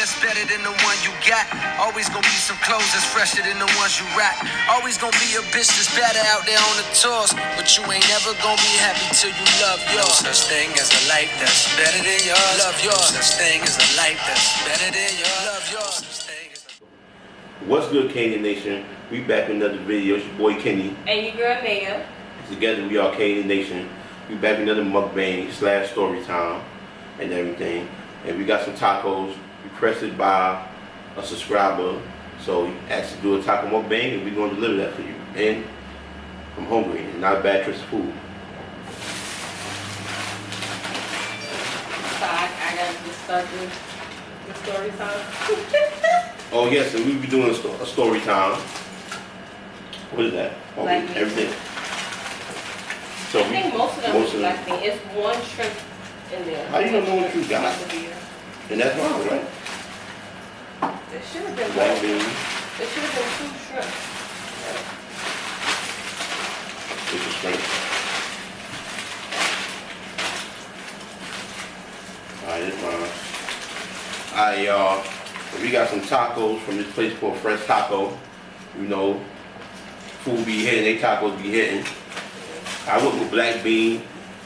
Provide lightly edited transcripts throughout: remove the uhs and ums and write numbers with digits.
that's better than the one you got. Always gonna be some clothes that's fresher than the ones you rock. Always gonna be a bitch that's better out there on the tours. But you ain't never gonna be happy till you love yours. No such thing as a life that's better than yours. Love yours. No such thing as a life that's better than yours. Love yours. What's good, Canadian Nation? We back with another video. It's your boy Kenny. And your girl Naya. Together we are Canadian Nation. We back with another mukbang / story time and everything. And we got some tacos requested by a subscriber. So he asked to do a taco mukbang and we're going to deliver that for you. And I'm hungry and not a bad choice of food. So I gotta just start the story time. Oh yes, and we'll be doing a story time. What is that? Oh, Black everything. So I think most of them is black bean. It's one shrimp in there. How you don't know what you got? And that's wrong, right? It should have been black bean. It should have been 2 shrimp. It's a shrimp. Alright, it's mine. Alright, y'all. We got some tacos from this place called Fresh Taco. You know, food be hitting, they tacos be hitting. I went with black bean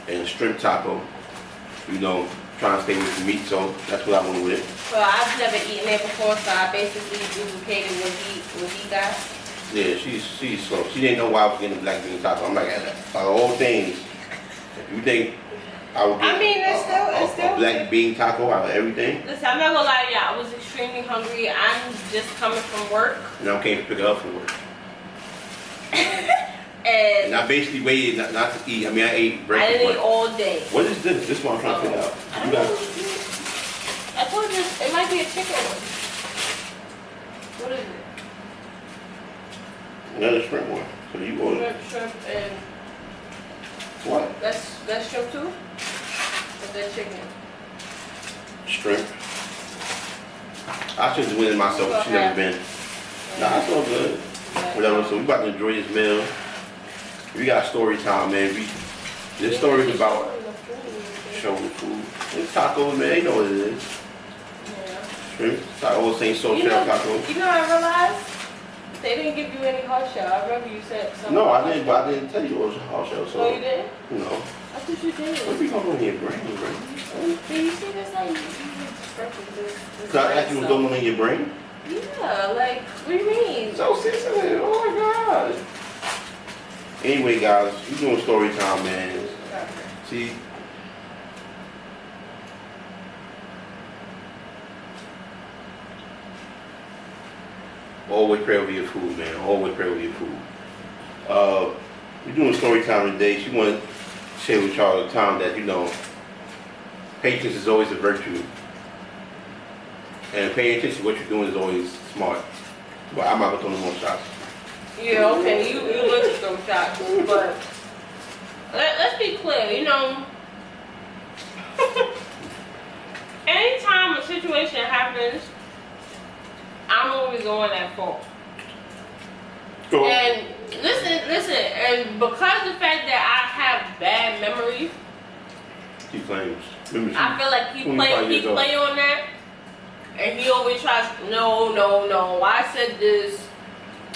and shrimp taco. You know, trying to stay with the meat, so that's what I went with. Well, I've never eaten it before, so I basically duplicated what he got. Yeah, she's slow. She didn't know why I was getting black bean taco. I'm like, all things. If you think I would get it's still a black bean taco out of everything. Listen, I'm not gonna lie to you, I was extremely hungry. I'm just coming from work. And I came to pick it up from work. and I basically waited not to eat. I mean, I ate breakfast. I didn't eat all day. What is this? This one I'm trying to figure out. I told you, it might be a chicken one. What is it? Another shrimp one. So you ordered Shrimp and... what? That's shrimp too? Or that chicken? Shrimp. I should have went in myself. She never been. Nah, it's all good. Whatever. So we about to enjoy this meal. We got story time, man. This story is about showing food. It's tacos, man. They know what it is. Yeah. Shrimp. Tacos ain't so shrimp tacos. You know what I realized? They didn't give you any hard shell. I remember you said something. No, I didn't. But I didn't tell you it was a hard shell. So. Oh, you didn't? No. I thought you did. What are we going on in your brain, bro? Do you see this? Like, this I asked you what's going on in your brain? Yeah, like, what do you mean? So sensitive. Oh my God. Anyway, guys, we doing story time, man. See. Always pray over your food, man. Always pray over your food. We're doing story time today. She wanted to share with y'all the time that, you know, patience is always a virtue. And paying attention to what you're doing is always smart. But I'm not going to throw no more shots. Yeah, okay, you look at those shots, but let's be clear, you know, anytime a situation happens, I'm always the one at fault. Cool. And listen, and because of the fact that I have bad memories, He claims. I feel like he play on that, and he always tries, no, I said this,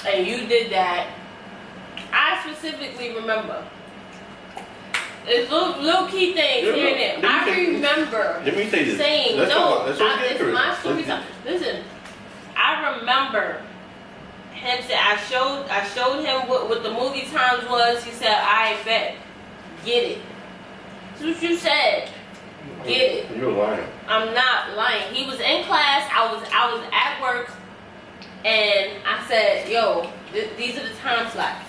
and you did that. I specifically remember. It's little key things here and there. I remember saying, no, it's my story time. Listen, I remember him saying, I showed him what the movie times was. He said, I bet, get it. That's what you said. Get it. You're lying. I'm not lying. He was in class. I was at work, and I said, yo, these are the time slots.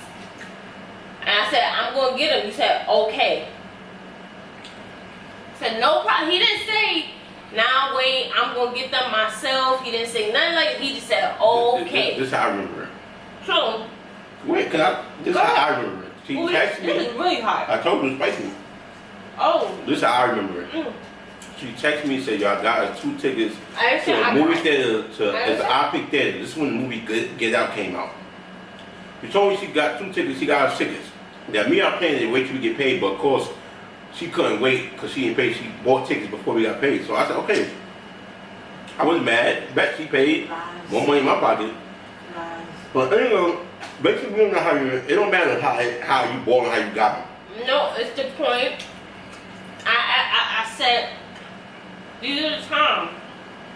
And I said, I'm gonna get him. He said, okay. I said, no problem. He didn't say, nah, wait, I'm gonna get them myself. He didn't say nothing like that. He just said, okay. This is how I remember it. So, wait, this is how I remember it. She texted me. This is really hot. I told her to spicy. Oh. This is how I remember it. She texted me and said, y'all got us 2 tickets to a movie theater, it's an Optic theater. This is when the movie Get Out came out. She told me she got 2 tickets, she got us tickets. Now me, I'm planning to wait till we get paid, but of course, she couldn't wait because she didn't pay. She bought tickets before we got paid. So I said, okay. I wasn't mad. Bet she paid Lies. more money in my pocket. Lies. But anyway, basically, we don't know how you. It don't matter how you bought and how you got them. No, it's the point. I said, these are the time.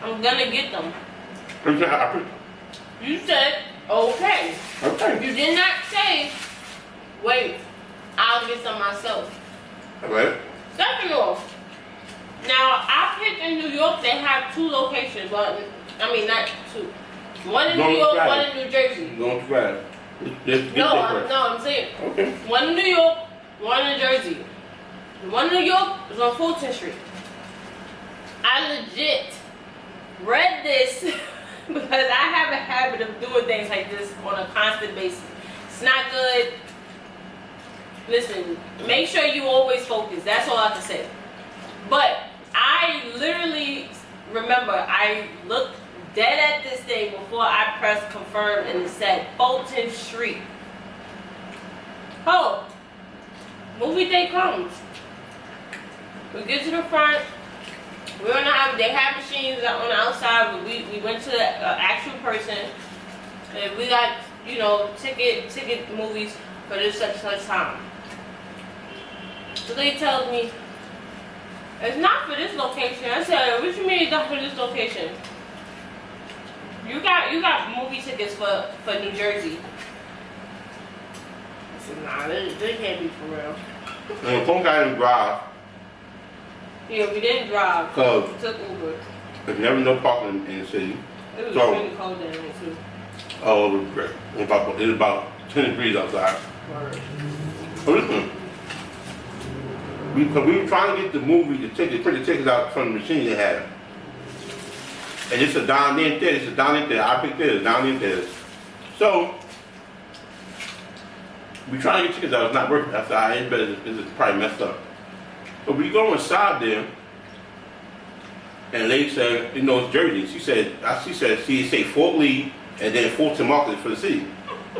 I'm gonna get them. You said, okay. Okay. You did not say, wait, I'll get some myself. Alright. Second off, now I picked in New York, they have 2 locations. Well, I mean, not 2. One in New York, one in New Jersey. Don't try it. I'm saying. Okay. One in New York, one in Jersey. The one in New York is on Fulton Street. I legit read this because I have a habit of doing things like this on a constant basis. It's not good. Listen, make sure you always focus. That's all I have to say. But I literally remember I looked dead at this thing before I pressed confirm and it said Fulton Street. Oh, movie day comes. We get to the front. We don't have. They have machines on the outside. But we went to the actual person, and we got ticket movies for this such time. So they tells me it's not for this location. I said, what you mean it's not for this location? You got movie tickets for New Jersey. I said, nah, they can't be for real. And phone guy didn't drive. Yeah, we didn't drive. We took Uber. There's never no parking in the city. It was So- really cold down there too. Oh, it was great. It was about 10 degrees outside. So listen, we were trying to get the movie, print the tickets out from the machine they had. And it's a down-in theater. It's a down-in theater. I picked this, down-in theater. So we trying to get tickets out. It's not working. I said, it's better. This is probably messed up. So we go inside there, and the lady said, it's Jersey. She said, she say Fort Lee and then Fulton Market for the city.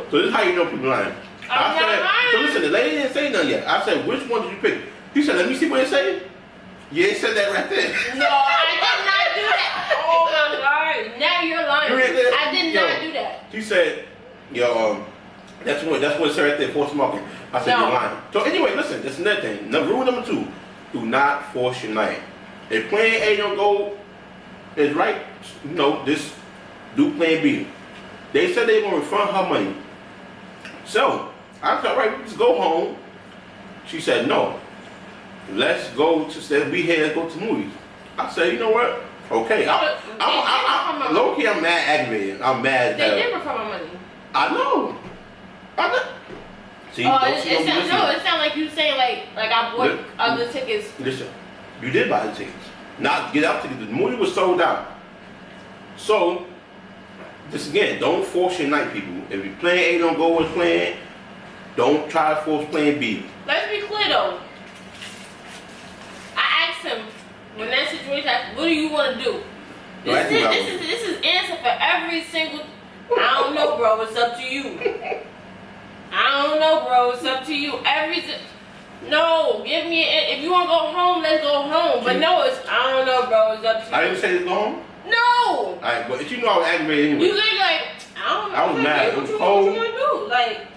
So this is how you know people lying. I said, so listen, the lady didn't say nothing yet. I said, which one did you pick? He said, let me see what it say. Yeah, it said that right there. No, I did not do that. Oh my God, now you're lying. You read that? I did not do that. She said, that's what it said right there, Fulton Market. I said, No. you're lying. So anyway, listen, that's another thing. Rule number 2, do not force your night. If plan A don't go is right, just do plan B. They said they were going to refund her money. So, I said, all right, let's go home. She said, no. Let's go to, be here, let's go to the movies. I said, you know what? Okay. Low key, I'm mad aggravated. I'm mad. They did refund my money. I know. See, it sounds like you saying like I bought other tickets. Listen, you did buy the tickets. Not get out tickets. The movie was sold out. So, just again, don't force your night, people. If your plan A don't go as planned, don't try to force plan B. Let's be clear though. I asked him when that situation happened, what do you want to do? This is answer for every single. I don't know, bro. It's up to you. I don't know, bro. It's up to you. No, give me. If you want to go home, let's go home. But no, I don't know, bro. It's up to you. I didn't say to go home. No. Alright, but you know I was aggravated anyway. You look like I don't know. I was mad. It was cold. What you gonna do? Like.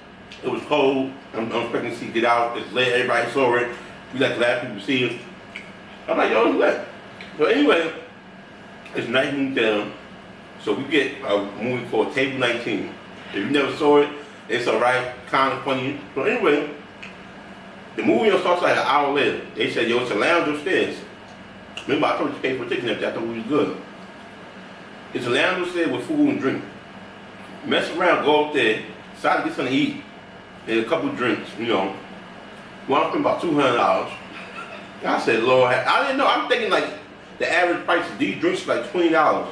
It was cold. I'm expecting to see get out. It's late. Everybody saw it. We let the last people see it. I'm like, yo, it's lit. So anyway, it's 19 down. So we get a movie called Table 19. If you never saw it, it's alright, kind of funny. So anyway, the movie starts like an hour later. They said, yo, it's a lounge upstairs. Remember, I told you to pay for a ticket and everything. I thought it was good. It's a lounge upstairs with food and drink. Mess around, go up there, decide to get something to eat. And a couple of drinks, Well, I'm spending about $200. I said, Lord, I didn't know. I'm thinking like the average price of these drinks is like $20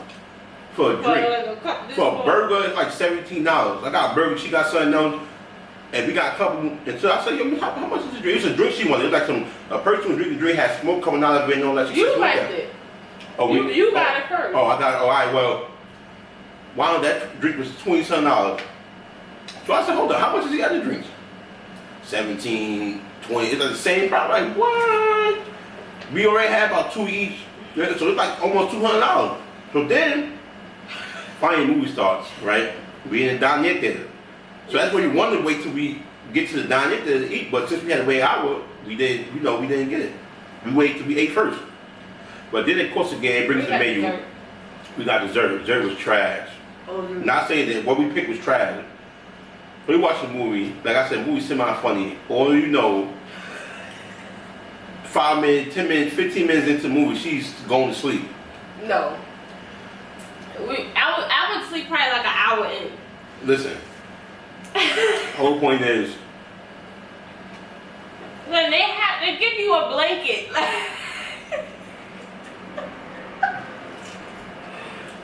for a drink. For a burger, it's like $17. I got a burger, she got something else, and we got a couple. And so I said, yo, how much is this drink? It's a drink she wanted. It was like a person who drinking the drink had smoke coming out of it and all that. You liked it. Oh, you got it first. Oh, I got it. Oh, all right, well, why don't that drink was $20-something. So I said, hold on, how much is the other drinks? 17, 20, it's like the same price. I'm like, what? We already had about 2 each, so it's like almost $200. So then, finally the movie starts, right? We in the diner theater. So that's where you wanted to wait till we get to the diner theater to eat, but since we had to wait an hour, we didn't get it. We waited till we ate first. But then of course again, it brings the menu. Dessert. We got dessert. Dessert was trash. Oh, Not saying that what we picked was trash. We watched the movie, like I said, the movie's semi-funny. All you know, 5 minutes, 10 minutes, 15 minutes into the movie, she's going to sleep. no. I would sleep probably like an hour in. Listen, whole point is, Then they give you a blanket.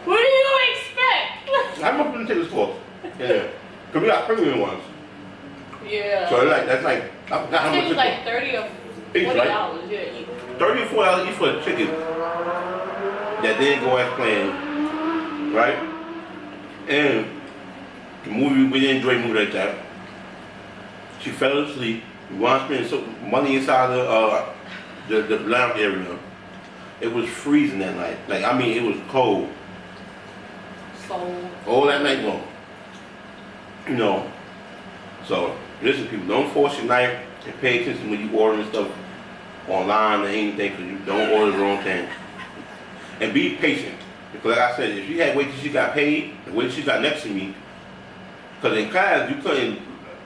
What do you expect? I'm up in the tables close. Yeah. Because we got premium ones. Yeah. So that's like, I forgot how I think much it's like $30 or $40, right? yeah. each. $30 or $40 each for a chicken that didn't go as planned, right? And the movie, we didn't enjoy the movie like that. She fell asleep. We wanted to spend some money inside the lounge area. It was freezing that night. Like, I mean, it was cold. So. All that night long. You know. So, listen, people, don't force your knife and pay attention when you ordering stuff online or anything, because you don't order the wrong thing. And be patient. Because like I said, if you had wait till she got paid, and wait till she got next to me, because in class, you couldn't,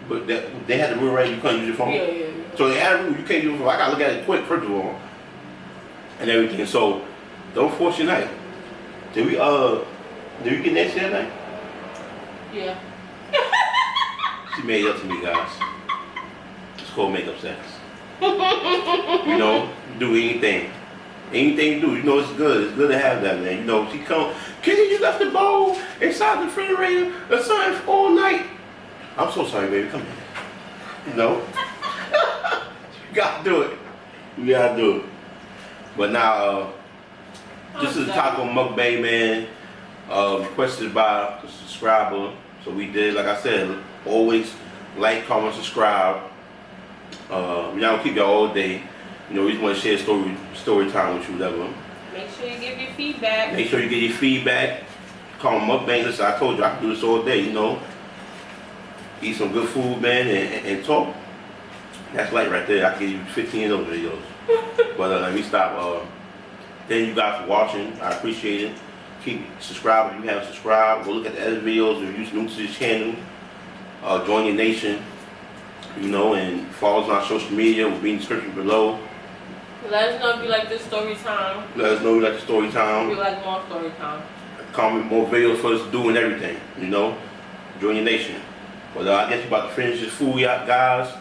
but they had the rule right, you couldn't use your phone. Yeah. So they had a rule, you can't use your phone. I gotta look at it quick, first of all, and everything. So, don't force your knife. Did we get next that night? Yeah. She made it up to me, guys. It's called makeup sex. You know, do anything. Anything you do, you know it's good. It's good to have that, man. You know, she come, Kenny, you left the bowl inside the refrigerator or something all night. I'm so sorry, baby. Come here. You know? You gotta do it. You gotta do it. But now, this is Taco Mukbang, man. Requested by a subscriber. So we did, like I said, always like, comment, subscribe. We're not gonna keep y'all all day. You know, we just want to share story time with you, whatever. Make sure you give your feedback. Make sure you get your feedback. Call them mukbang. Listen, I told you I can do this all day, you know. Eat some good food, man, and talk. That's light right there. I can give you 15 of those videos. But let me stop. Thank you guys for watching. I appreciate it. Keep subscribing if you haven't subscribed. Go look at the other videos if you're new to this channel. Join your nation, you know, and follow us on our social media. Will be in the description below. Let us know if you like this story time. Let us know you like the story time. If you like more story time. Comment more videos for us to do and everything, you know. Join your nation. But I guess we're about to finish this food, guys.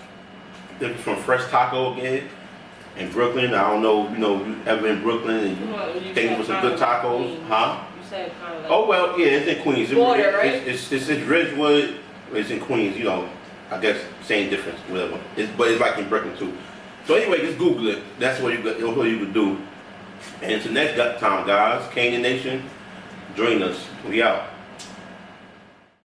This is from Fresh Taco again in Brooklyn. I don't know, you know, if you ever in Brooklyn and you thinking for some good tacos, huh? You said kind of like. Oh well, yeah, it's in Queens. Border, right? It's Ridgewood. It's in Queens. You know, I guess same difference, whatever. But it's like in Brooklyn too. So anyway, just Google it. That's what you could do. And until next time, guys, Canyon Nation, join us. We out.